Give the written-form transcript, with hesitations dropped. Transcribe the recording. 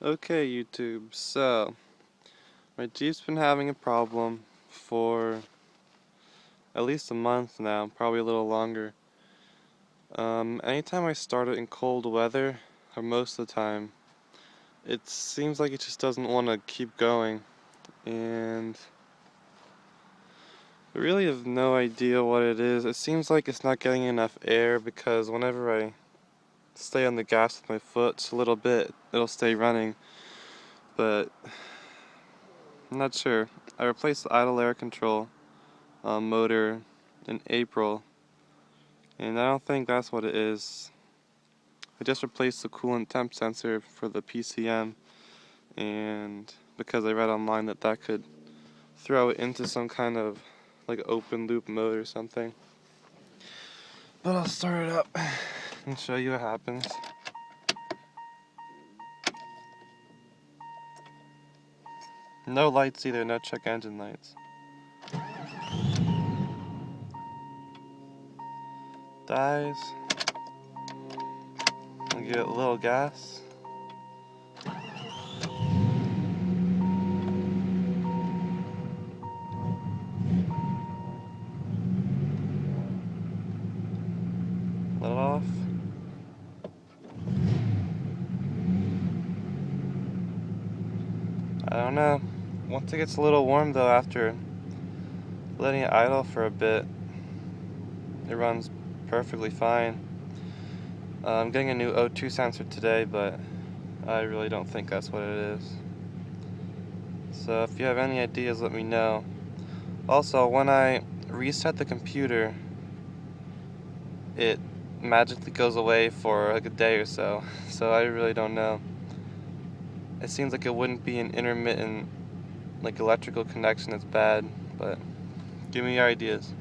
Okay, YouTube, so my Jeep's been having a problem for at least a month now, probably a little longer. Anytime I start it in cold weather, or most of the time, it seems like it just doesn't want to keep going, and I really have no idea what it is. It seems like it's not getting enough air because whenever I stay on the gas with my foot just a little bit, it'll stay running, but I'm not sure. I replaced the idle air control motor in April, and I don't think that's what it is. I just replaced the coolant temp sensor for the PCM, and because I read online that that could throw it into some kind of like open loop mode or something. But I'll start it up and show you what happens. No lights either, no check engine lights. Dies. I'll give it a little gas. Let it off. I don't know. Once it gets a little warm though, after letting it idle for a bit, it runs perfectly fine. I'm getting a new O2 sensor today, but I really don't think that's what it is. So if you have any ideas, let me know. Also, when I reset the computer, it magically goes away for like a day or so. So I really don't know. It seems like it wouldn't be an intermittent like electrical connection that's bad, but give me your ideas.